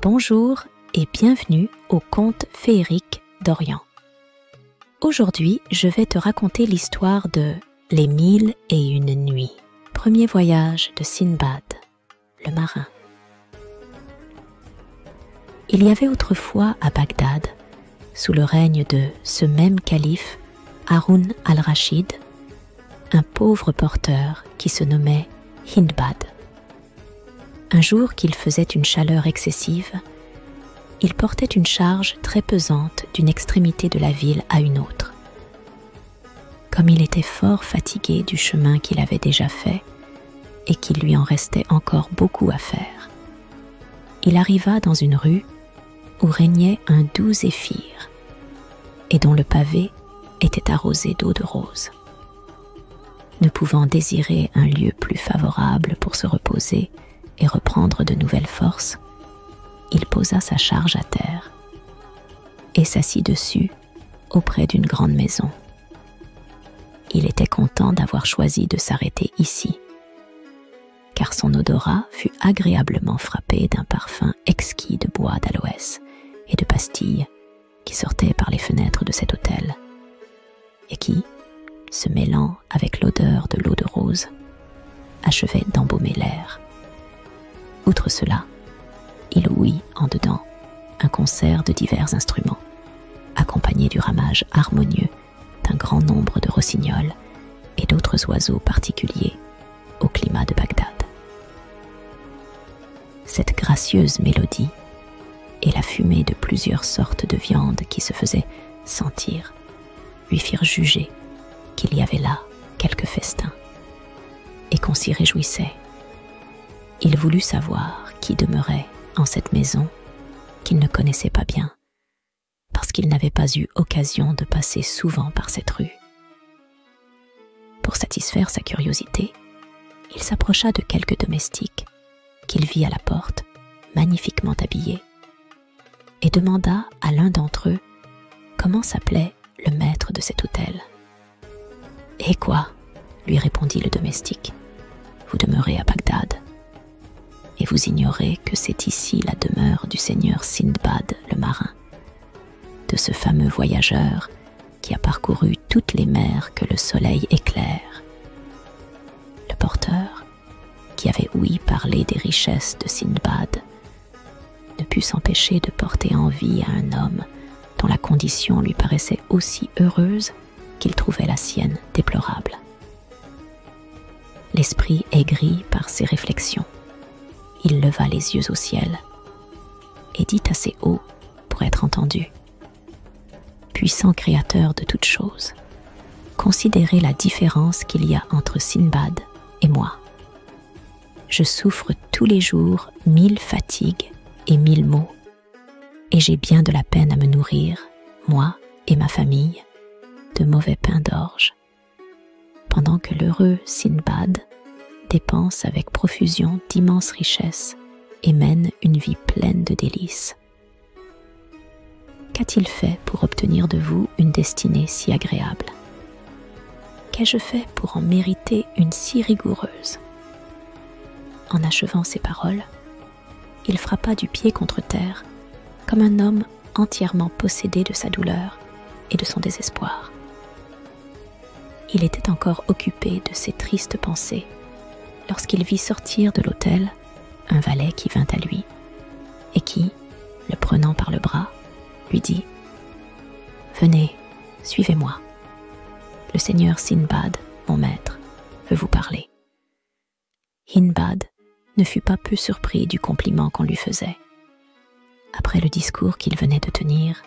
Bonjour et bienvenue au conte féerique d'Orient. Aujourd'hui, je vais te raconter l'histoire de Les 1001 nuits, premier voyage de Sindbad, le marin. Il y avait autrefois à Bagdad, sous le règne de ce même calife, Haroun al-Rachid, un pauvre porteur qui se nommait Hindbad. Un jour qu'il faisait une chaleur excessive, il portait une charge très pesante d'une extrémité de la ville à une autre. Comme il était fort fatigué du chemin qu'il avait déjà fait et qu'il lui en restait encore beaucoup à faire, il arriva dans une rue où régnait un doux zéphyr et dont le pavé était arrosé d'eau de rose. Ne pouvant désirer un lieu plus favorable pour se reposer et reprendre de nouvelles forces, il posa sa charge à terre et s'assit dessus auprès d'une grande maison. Il était content d'avoir choisi de s'arrêter ici, car son odorat fut agréablement frappé d'un parfum exquis de bois d'aloès et de pastilles qui sortait par les fenêtres de cet hôtel, et qui, se mêlant avec l'odeur de l'eau de rose, achevait d'embaumer l'air. Outre cela, il ouït en dedans un concert de divers instruments, accompagné du ramage harmonieux d'un grand nombre de rossignols et d'autres oiseaux particuliers au climat de Bagdad. Cette gracieuse mélodie et la fumée de plusieurs sortes de viandes qui se faisaient sentir lui firent juger qu'il y avait là quelques festins et qu'on s'y réjouissait. Il voulut savoir qui demeurait en cette maison qu'il ne connaissait pas bien, parce qu'il n'avait pas eu occasion de passer souvent par cette rue. Pour satisfaire sa curiosité, il s'approcha de quelques domestiques qu'il vit à la porte, magnifiquement habillés, et demanda à l'un d'entre eux comment s'appelait le maître de cet hôtel. « Eh quoi ?» lui répondit le domestique. « Vous demeurez à Bagdad, et vous ignorez que c'est ici la demeure du seigneur Sindbad le marin, de ce fameux voyageur qui a parcouru toutes les mers que le soleil éclaire. » Le porteur, qui avait ouï parler des richesses de Sindbad, ne put s'empêcher de porter envie à un homme dont la condition lui paraissait aussi heureuse qu'il trouvait la sienne déplorable. L'esprit aigri par ces réflexions, il leva les yeux au ciel et dit assez haut pour être entendu: « Puissant créateur de toutes choses, considérez la différence qu'il y a entre Sindbad et moi. Je souffre tous les jours 1000 fatigues et 1000 maux, et j'ai bien de la peine à me nourrir, moi et ma famille, de mauvais pain d'orge, pendant que l'heureux Sindbad dépense avec profusion d'immenses richesses et mène une vie pleine de délices. Qu'a-t-il fait pour obtenir de vous une destinée si agréable? Qu'ai-je fait pour en mériter une si rigoureuse ?» En achevant ces paroles, il frappa du pied contre terre comme un homme entièrement possédé de sa douleur et de son désespoir. Il était encore occupé de ses tristes pensées lorsqu'il vit sortir de l'hôtel un valet qui vint à lui et qui, le prenant par le bras, lui dit: « Venez, suivez-moi. Le seigneur Sindbad, mon maître, veut vous parler. » Hindbad ne fut pas peu surpris du compliment qu'on lui faisait. Après le discours qu'il venait de tenir,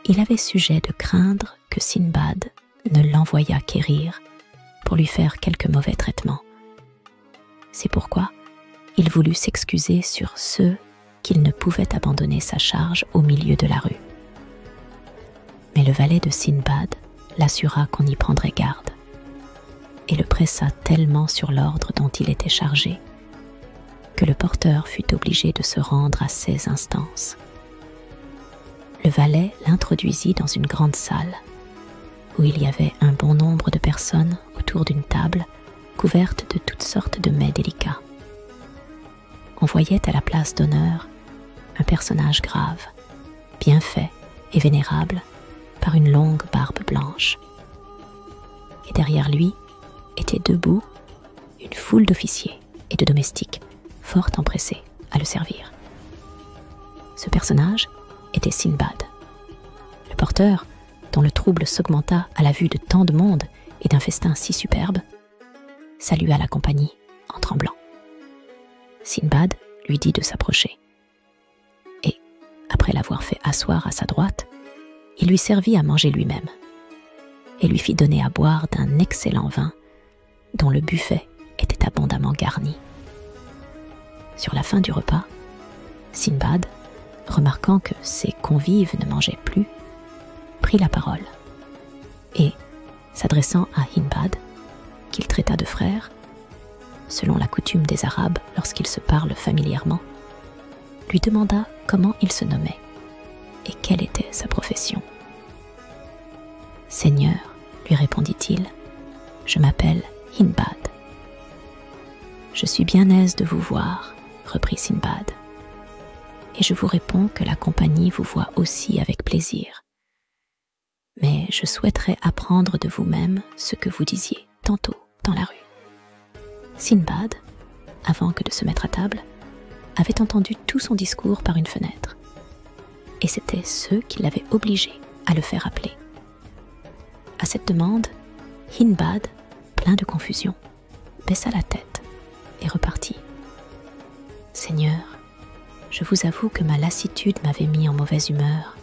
il avait sujet de craindre que Sindbad ne l'envoyât quérir pour lui faire quelque mauvais traitement. C'est pourquoi il voulut s'excuser sur ceux qu'il ne pouvait abandonner sa charge au milieu de la rue. Mais le valet de Sindbad l'assura qu'on y prendrait garde et le pressa tellement sur l'ordre dont il était chargé que le porteur fut obligé de se rendre à ses instances. Le valet l'introduisit dans une grande salle où il y avait un bon nombre de personnes autour d'une table couverte de toutes sortes de mets délicats. On voyait à la place d'honneur un personnage grave, bien fait et vénérable, par une longue barbe blanche. Et derrière lui était debout une foule d'officiers et de domestiques, fort empressés à le servir. Ce personnage était Sinbad, le porteur dont le trouble s'augmenta à la vue de tant de monde et d'un festin si superbe, salua la compagnie en tremblant. Sinbad lui dit de s'approcher. Et, après l'avoir fait asseoir à sa droite, il lui servit à manger lui-même et lui fit donner à boire d'un excellent vin dont le buffet était abondamment garni. Sur la fin du repas, Sinbad, remarquant que ses convives ne mangeaient plus, prit la parole et, s'adressant à Hindbad, qu'il traita de frère, selon la coutume des Arabes lorsqu'ils se parlent familièrement, lui demanda comment il se nommait et quelle était sa profession. « Seigneur, lui répondit-il, je m'appelle Hindbad. »« Je suis bien aise de vous voir, reprit Sinbad, et je vous réponds que la compagnie vous voit aussi avec plaisir. Mais je souhaiterais apprendre de vous-même ce que vous disiez tantôt dans la rue. » Sinbad, avant que de se mettre à table, avait entendu tout son discours par une fenêtre, et c'était ceux qui l'avaient obligé à le faire appeler. À cette demande, Hindbad, plein de confusion, baissa la tête et repartit. « Seigneur, je vous avoue que ma lassitude m'avait mis en mauvaise humeur,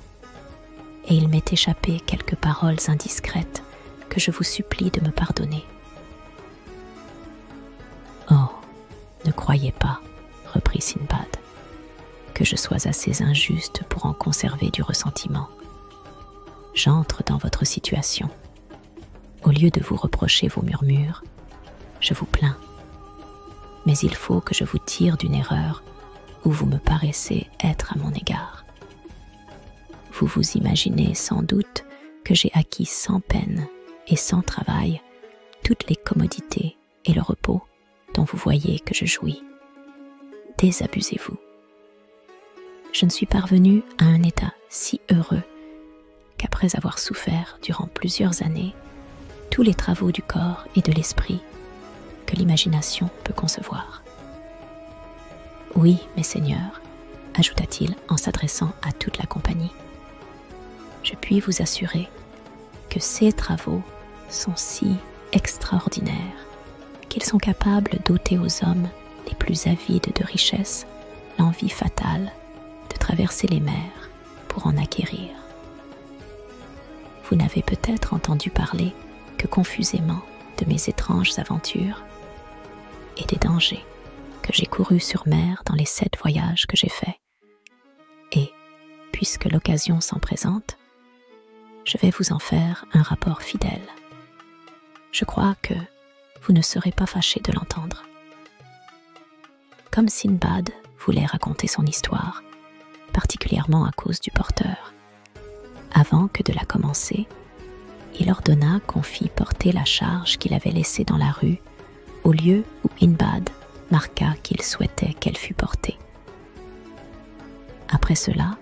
et il m'est échappé quelques paroles indiscrètes que je vous supplie de me pardonner. »« Oh, ne croyez pas, reprit Sinbad, que je sois assez injuste pour en conserver du ressentiment. J'entre dans votre situation. Au lieu de vous reprocher vos murmures, je vous plains. Mais il faut que je vous tire d'une erreur où vous me paraissez être à mon égard. Vous vous imaginez sans doute que j'ai acquis sans peine et sans travail toutes les commodités et le repos dont vous voyez que je jouis. Désabusez-vous. Je ne suis parvenu à un état si heureux qu'après avoir souffert durant plusieurs années tous les travaux du corps et de l'esprit que l'imagination peut concevoir. Oui, mes seigneurs, ajouta-t-il en s'adressant à toute la compagnie, je puis vous assurer que ces travaux sont si extraordinaires qu'ils sont capables d'ôter aux hommes les plus avides de richesse l'envie fatale de traverser les mers pour en acquérir. Vous n'avez peut-être entendu parler que confusément de mes étranges aventures et des dangers que j'ai courus sur mer dans les 7 voyages que j'ai faits. Et, puisque l'occasion s'en présente, je vais vous en faire un rapport fidèle. Je crois que vous ne serez pas fâchés de l'entendre. Comme Sinbad voulait raconter son histoire, particulièrement à cause du porteur, avant que de la commencer, il ordonna qu'on fît porter la charge qu'il avait laissée dans la rue au lieu où Hindbad marqua qu'il souhaitait qu'elle fût portée. Après cela,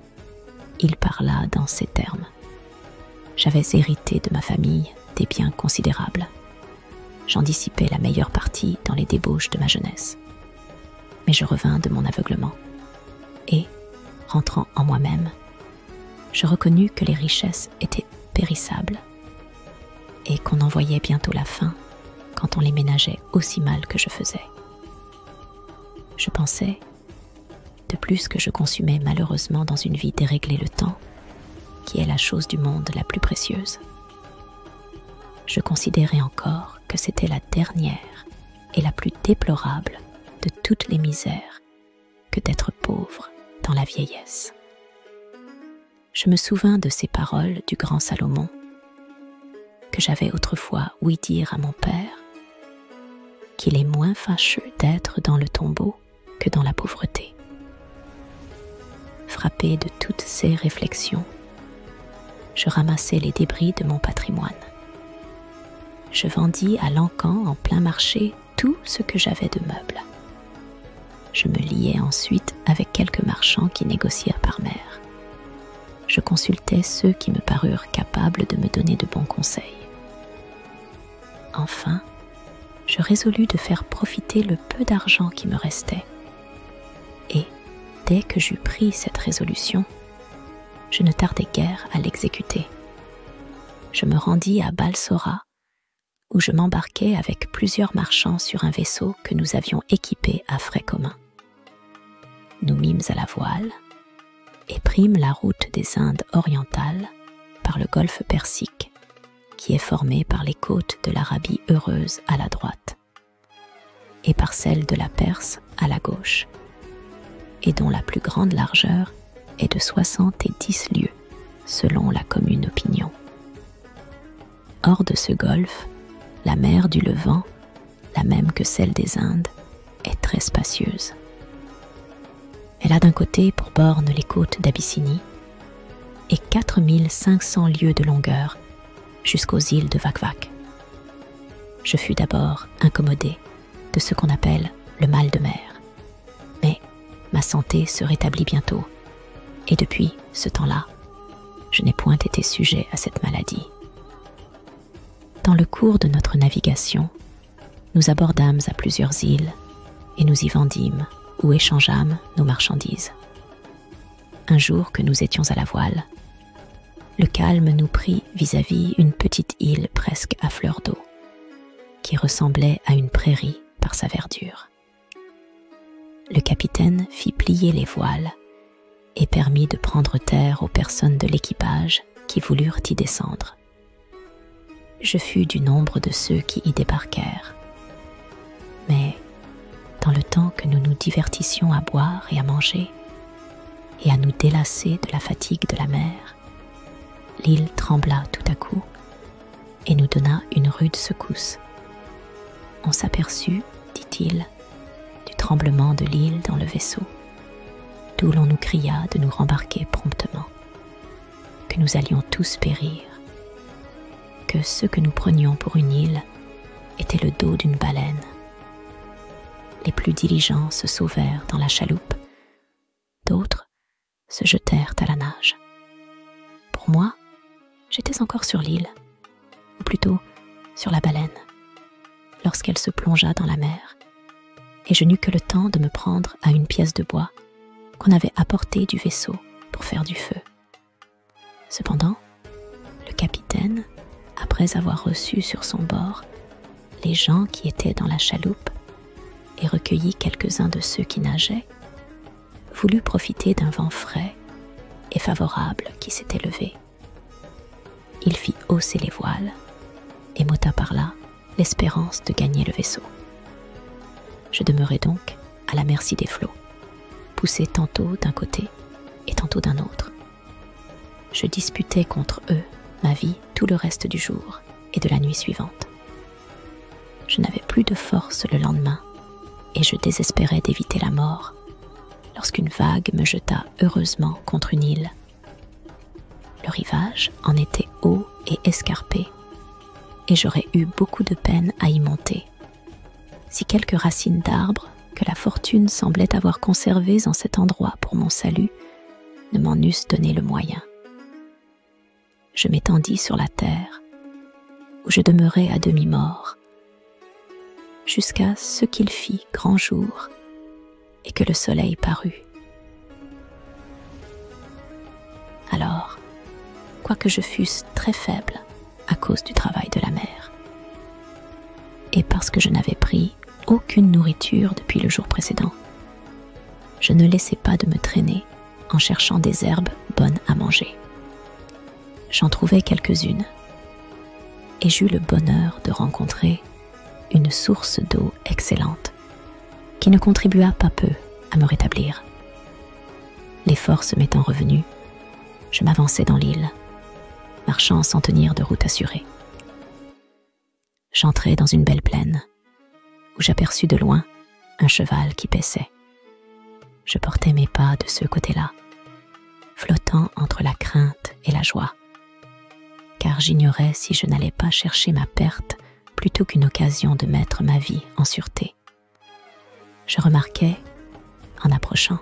il parla dans ces termes. J'avais hérité de ma famille des biens considérables. J'en dissipais la meilleure partie dans les débauches de ma jeunesse. Mais je revins de mon aveuglement et, rentrant en moi-même, je reconnus que les richesses étaient périssables et qu'on en voyait bientôt la fin quand on les ménageait aussi mal que je faisais. Je pensais, de plus que je consumais malheureusement dans une vie déréglée le temps, qui est la chose du monde la plus précieuse. Je considérais encore que c'était la dernière et la plus déplorable de toutes les misères que d'être pauvre dans la vieillesse. Je me souvins de ces paroles du grand Salomon que j'avais autrefois ouï dire à mon père, qu'il est moins fâcheux d'être dans le tombeau que dans la pauvreté. Frappé de toutes ces réflexions, je ramassai les débris de mon patrimoine. Je vendis à l'encan en plein marché tout ce que j'avais de meubles. je me liai ensuite avec quelques marchands qui négocièrent par mer. Je consultai ceux qui me parurent capables de me donner de bons conseils. Enfin, je résolus de faire profiter le peu d'argent qui me restait. Et, dès que j'eus pris cette résolution, je ne tardai guère à l'exécuter. Je me rendis à Balsora, où je m'embarquai avec plusieurs marchands sur un vaisseau que nous avions équipé à frais communs. Nous mîmes à la voile et prîmes la route des Indes orientales par le golfe Persique, qui est formé par les côtes de l'Arabie heureuse à la droite et par celle de la Perse à la gauche, et dont la plus grande largeur est de 70 lieues, selon la commune opinion. Hors de ce golfe, la mer du Levant, la même que celle des Indes, est très spacieuse. Elle a d'un côté pour borne les côtes d'Abyssinie et 4500 lieues de longueur jusqu'aux îles de Vakvak. Je fus d'abord incommodé de ce qu'on appelle le mal de mer, mais ma santé se rétablit bientôt et depuis ce temps-là, je n'ai point été sujet à cette maladie. Dans le cours de notre navigation, nous abordâmes à plusieurs îles et nous y vendîmes ou échangeâmes nos marchandises. Un jour que nous étions à la voile, le calme nous prit vis-à-vis une petite île presque à fleur d'eau, qui ressemblait à une prairie par sa verdure. Le capitaine fit plier les voiles et permit de prendre terre aux personnes de l'équipage qui voulurent y descendre. Je fus du nombre de ceux qui y débarquèrent. Mais, dans le temps que nous nous divertissions à boire et à manger, et à nous délasser de la fatigue de la mer, l'île trembla tout à coup et nous donna une rude secousse. On s'aperçut, dit-il, du tremblement de l'île dans le vaisseau, d'où l'on nous cria de nous rembarquer promptement, que nous allions tous périr, que ce que nous prenions pour une île était le dos d'une baleine. Les plus diligents se sauvèrent dans la chaloupe, d'autres se jetèrent à la nage. Pour moi, j'étais encore sur l'île, ou plutôt sur la baleine, lorsqu'elle se plongea dans la mer, et je n'eus que le temps de me prendre à une pièce de bois qu'on avait apportée du vaisseau pour faire du feu. Cependant, le capitaine, après avoir reçu sur son bord les gens qui étaient dans la chaloupe et recueilli quelques-uns de ceux qui nageaient, voulut profiter d'un vent frais et favorable qui s'était levé. Il fit hausser les voiles et m'ôta par là l'espérance de gagner le vaisseau. Je demeurai donc à la merci des flots, poussé tantôt d'un côté et tantôt d'un autre. Je disputais contre eux ma vie tout le reste du jour et de la nuit suivante. Je n'avais plus de force le lendemain et je désespérais d'éviter la mort lorsqu'une vague me jeta heureusement contre une île. Le rivage en était haut et escarpé et j'aurais eu beaucoup de peine à y monter si quelques racines d'arbres que la fortune semblait avoir conservées en cet endroit pour mon salut ne m'en eussent donné le moyen. Je m'étendis sur la terre, où je demeurai à demi-mort, jusqu'à ce qu'il fit grand jour et que le soleil parut. Alors, quoique je fusse très faible à cause du travail de la mer, et parce que je n'avais pris aucune nourriture depuis le jour précédent, je ne laissai pas de me traîner en cherchant des herbes bonnes à manger. J'en trouvai quelques-unes, et j'eus le bonheur de rencontrer une source d'eau excellente, qui ne contribua pas peu à me rétablir. Les forces m'étant revenues, je m'avançai dans l'île, marchant sans tenir de route assurée. J'entrai dans une belle plaine, où j'aperçus de loin un cheval qui paissait. Je portais mes pas de ce côté-là, flottant entre la crainte et la joie, car j'ignorais si je n'allais pas chercher ma perte plutôt qu'une occasion de mettre ma vie en sûreté. Je remarquai en approchant,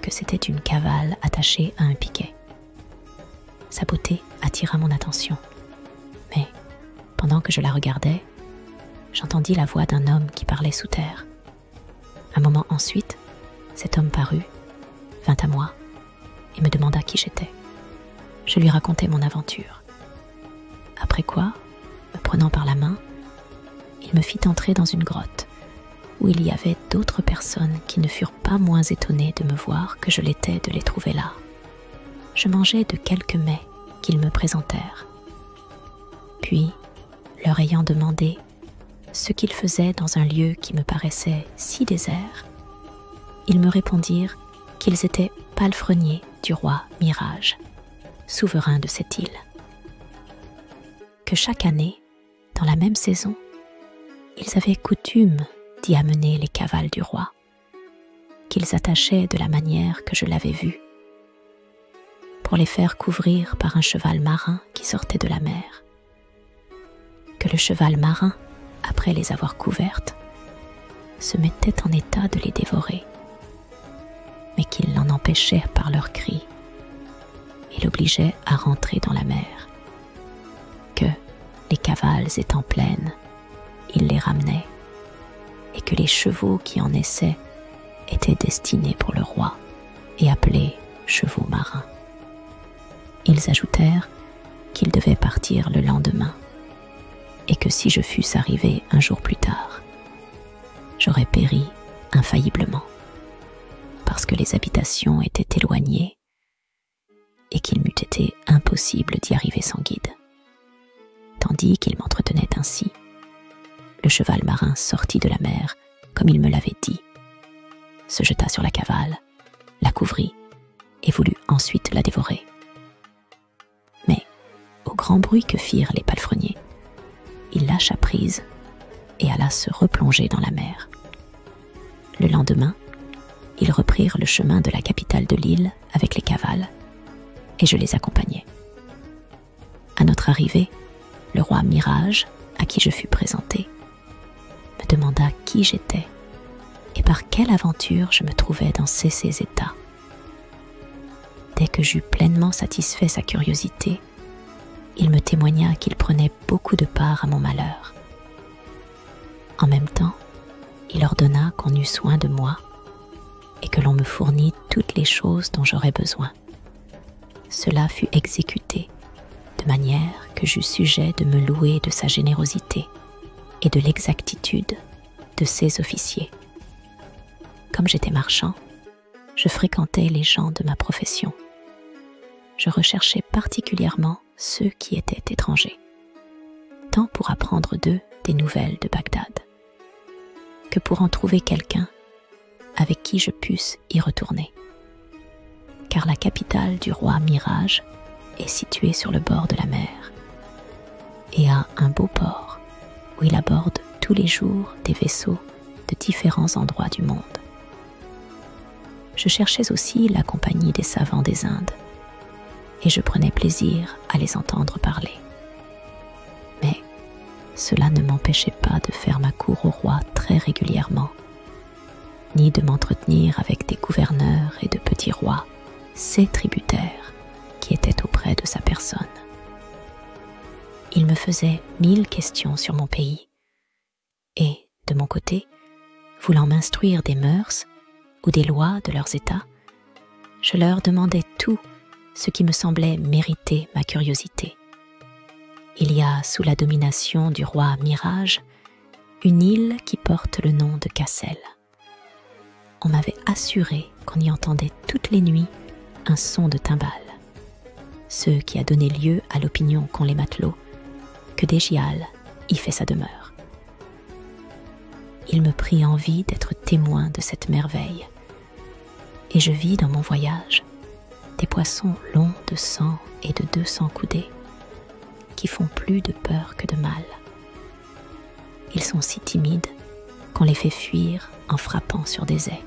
que c'était une cavale attachée à un piquet. Sa beauté attira mon attention, mais pendant que je la regardais, j'entendis la voix d'un homme qui parlait sous terre. Un moment ensuite, cet homme parut, vint à moi et me demanda qui j'étais. Je lui racontai mon aventure. Après quoi, me prenant par la main, il me fit entrer dans une grotte où il y avait d'autres personnes qui ne furent pas moins étonnées de me voir que je l'étais de les trouver là. Je mangeai de quelques mets qu'ils me présentèrent. Puis, leur ayant demandé ce qu'ils faisaient dans un lieu qui me paraissait si désert, ils me répondirent qu'ils étaient palefreniers du roi Mirage, souverain de cette île. Que chaque année, dans la même saison, ils avaient coutume d'y amener les cavales du roi, qu'ils attachaient de la manière que je l'avais vu, pour les faire couvrir par un cheval marin qui sortait de la mer. Que le cheval marin, après les avoir couvertes, se mettait en état de les dévorer, mais qu'ils l'en empêchaient par leurs cris et l'obligeaient à rentrer dans la mer. Que, les cavales étant pleines, ils les ramenaient, et que les chevaux qui en naissaient étaient destinés pour le roi et appelés chevaux marins. Ils ajoutèrent qu'ils devaient partir le lendemain, et que si je fusse arrivé un jour plus tard, j'aurais péri infailliblement, parce que les habitations étaient éloignées et qu'il m'eût été impossible d'y arriver sans guide. Tandis qu'il m'entretenait ainsi, le cheval marin sortit de la mer comme il me l'avait dit, se jeta sur la cavale, la couvrit et voulut ensuite la dévorer. Mais, au grand bruit que firent les palefreniers, il lâcha prise et alla se replonger dans la mer. Le lendemain, ils reprirent le chemin de la capitale de l'île avec les cavales, et je les accompagnai. À notre arrivée, le roi Mirage, à qui je fus présenté, me demanda qui j'étais et par quelle aventure je me trouvais dans ces états. Dès que j'eus pleinement satisfait sa curiosité, il me témoigna qu'il prenait beaucoup de part à mon malheur. En même temps, il ordonna qu'on eût soin de moi et que l'on me fournît toutes les choses dont j'aurais besoin. Cela fut exécuté de manière que j'eus sujet de me louer de sa générosité et de l'exactitude de ses officiers. Comme j'étais marchand, je fréquentais les gens de ma profession. Je recherchais particulièrement ceux qui étaient étrangers, tant pour apprendre d'eux des nouvelles de Bagdad, que pour en trouver quelqu'un avec qui je pusse y retourner. Car la capitale du roi Mirage est située sur le bord de la mer et a un beau port où il aborde tous les jours des vaisseaux de différents endroits du monde. Je cherchais aussi la compagnie des savants des Indes et je prenais plaisir à les entendre parler. Mais cela ne m'empêchait pas de faire ma cour au roi très régulièrement, ni de m'entretenir avec des gouverneurs et de petits rois, ses tributaires qui étaient auprès de sa personne. Il me faisait 1000 questions sur mon pays, et, de mon côté, voulant m'instruire des mœurs ou des lois de leurs États, je leur demandais tout ce qui me semblait mériter ma curiosité. Il y a, sous la domination du roi Mirage, une île qui porte le nom de Cassel. On m'avait assuré qu'on y entendait toutes les nuits un son de timbales, ce qui a donné lieu à l'opinion qu'ont les matelots que Dégial y fait sa demeure. Il me prit envie d'être témoin de cette merveille, et je vis dans mon voyage des poissons longs de 100 et de 200 coudées, qui font plus de peur que de mal. Ils sont si timides qu'on les fait fuir en frappant sur des ais.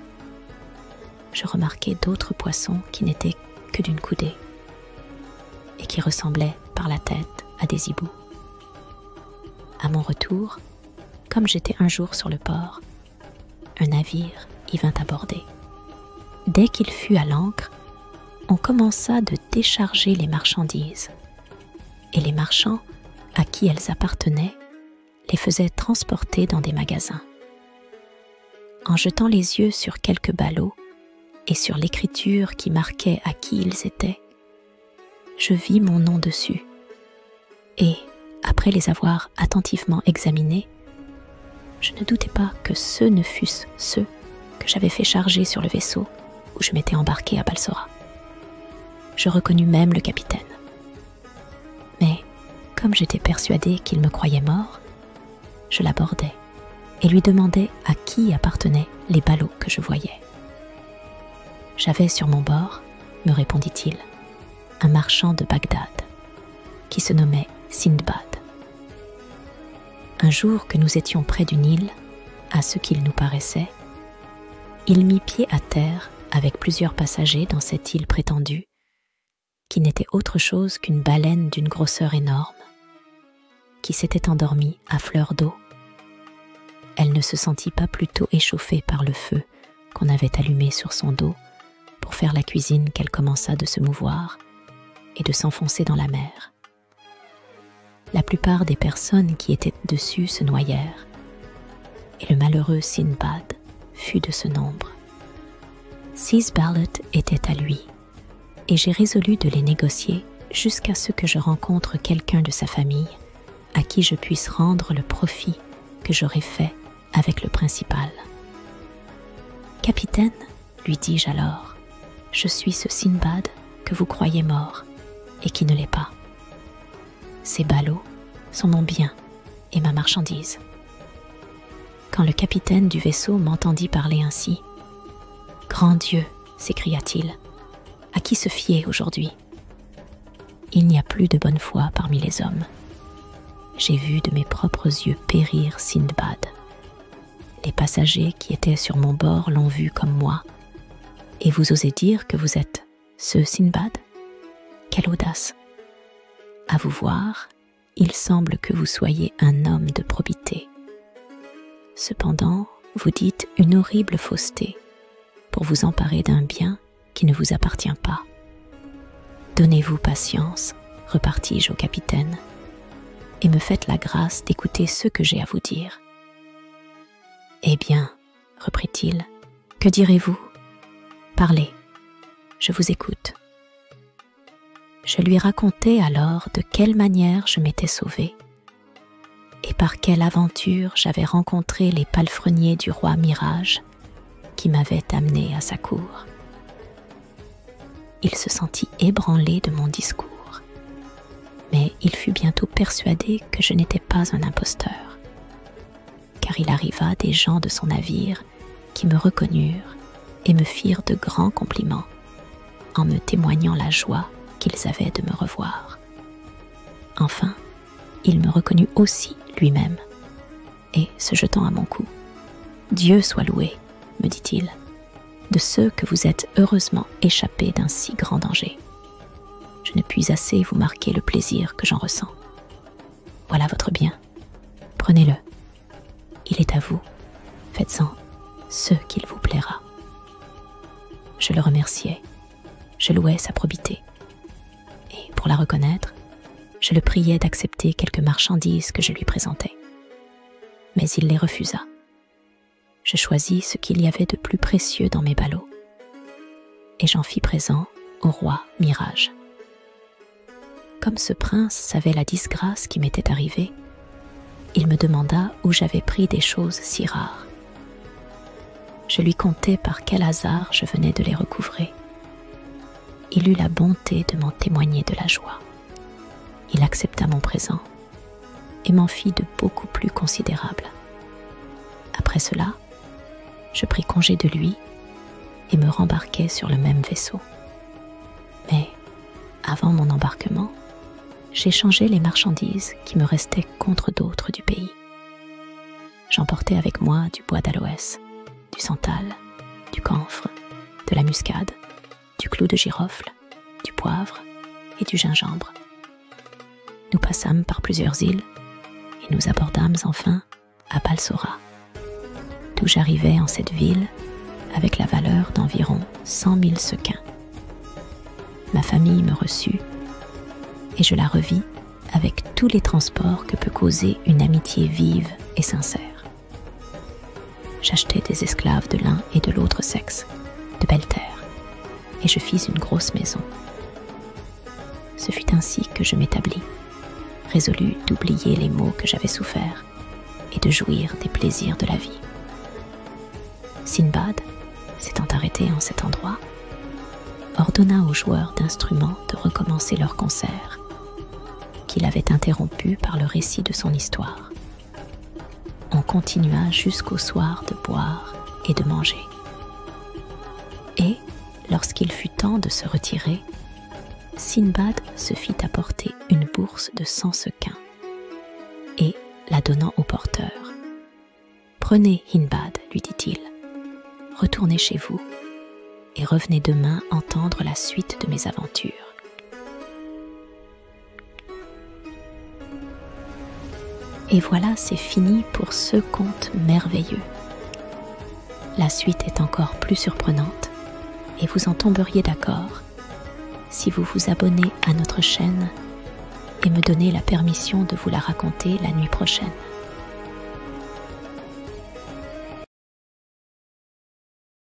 Je remarquai d'autres poissons qui n'étaient que d'une coudée et qui ressemblaient par la tête à des hiboux. À mon retour, comme j'étais un jour sur le port, un navire y vint aborder. dès qu'il fut à l'ancre, on commença de décharger les marchandises, et les marchands à qui elles appartenaient les faisaient transporter dans des magasins. En jetant les yeux sur quelques ballots et sur l'écriture qui marquait à qui ils étaient, je vis mon nom dessus, et, après les avoir attentivement examinés, je ne doutais pas que ceux ne fussent ceux que j'avais fait charger sur le vaisseau où je m'étais embarqué à Balsora. Je reconnus même le capitaine. Mais, comme j'étais persuadée qu'il me croyait mort, je l'abordai et lui demandai à qui appartenaient les ballots que je voyais. J'avais sur mon bord, me répondit-il, un marchand de Bagdad, qui se nommait Sindbad. Un jour que nous étions près d'une île, à ce qu'il nous paraissait, il mit pied à terre avec plusieurs passagers dans cette île prétendue, qui n'était autre chose qu'une baleine d'une grosseur énorme, qui s'était endormie à fleur d'eau. Elle ne se sentit pas plutôt échauffée par le feu qu'on avait allumé sur son dos pour faire la cuisine qu'elle commença de se mouvoir et de s'enfoncer dans la mer. La plupart des personnes qui étaient dessus se noyèrent, et le malheureux Sindbad fut de ce nombre. 6 ballots étaient à lui, et j'ai résolu de les négocier jusqu'à ce que je rencontre quelqu'un de sa famille à qui je puisse rendre le profit que j'aurais fait avec le principal. « Capitaine, lui dis-je alors, je suis ce Sindbad que vous croyez mort et qui ne l'est pas. Ces ballots sont mon bien et ma marchandise. » Quand le capitaine du vaisseau m'entendit parler ainsi, « Grand Dieu, s'écria-t-il, à qui se fier aujourd'hui? Il n'y a plus de bonne foi parmi les hommes. J'ai vu de mes propres yeux périr Sindbad. Les passagers qui étaient sur mon bord l'ont vu comme moi. Et vous osez dire que vous êtes ce Sindbad? Quelle audace! À vous voir, il semble que vous soyez un homme de probité. Cependant, vous dites une horrible fausseté pour vous emparer d'un bien qui ne vous appartient pas. Donnez-vous patience, repartis-je au capitaine, et me faites la grâce d'écouter ce que j'ai à vous dire. Eh bien, reprit-il, que direz-vous? Parlez, je vous écoute. Je lui racontai alors de quelle manière je m'étais sauvée et par quelle aventure j'avais rencontré les palefreniers du roi Mirage qui m'avaient amené à sa cour. Il se sentit ébranlé de mon discours, mais il fut bientôt persuadé que je n'étais pas un imposteur, car il arriva des gens de son navire qui me reconnurent et me firent de grands compliments en me témoignant la joie qu'ils avaient de me revoir. Enfin, il me reconnut aussi lui-même, et se jetant à mon cou, « Dieu soit loué, me dit-il, de ceux que vous êtes heureusement échappés d'un si grand danger. Je ne puis assez vous marquer le plaisir que j'en ressens. Voilà votre bien, prenez-le. Il est à vous, faites-en ce qu'il vous plaira. » Je le remerciai, je louai sa probité, et pour la reconnaître, je le priai d'accepter quelques marchandises que je lui présentais. Mais il les refusa. Je choisis ce qu'il y avait de plus précieux dans mes ballots, et j'en fis présent au roi Mirage. Comme ce prince savait la disgrâce qui m'était arrivée, il me demanda où j'avais pris des choses si rares. Je lui contai par quel hasard je venais de les recouvrer. Il eut la bonté de m'en témoigner de la joie. Il accepta mon présent et m'en fit de beaucoup plus considérables. Après cela, je pris congé de lui et me rembarquai sur le même vaisseau. Mais, avant mon embarquement, j'échangeai les marchandises qui me restaient contre d'autres du pays. J'emportai avec moi du bois d'aloès, du santal, du camphre, de la muscade, du clou de girofle, du poivre et du gingembre. Nous passâmes par plusieurs îles et nous abordâmes enfin à Balsora, d'où j'arrivai en cette ville avec la valeur d'environ 100 000 sequins. Ma famille me reçut et je la revis avec tous les transports que peut causer une amitié vive et sincère. J'achetai des esclaves de l'un et de l'autre sexe, de belles terres, et je fis une grosse maison. Ce fut ainsi que je m'établis, résolu d'oublier les maux que j'avais soufferts et de jouir des plaisirs de la vie. Sinbad, s'étant arrêté en cet endroit, ordonna aux joueurs d'instruments de recommencer leur concert, qu'il avait interrompu par le récit de son histoire. On continua jusqu'au soir de boire et de manger. Et, lorsqu'il fut temps de se retirer, Sinbad se fit apporter une bourse de 100 sequins et, la donnant au porteur, « Prenez, Hindbad, lui dit-il, retournez chez vous et revenez demain entendre la suite de mes aventures. » Et voilà, c'est fini pour ce conte merveilleux. La suite est encore plus surprenante et vous en tomberiez d'accord si vous vous abonnez à notre chaîne et me donnez la permission de vous la raconter la nuit prochaine.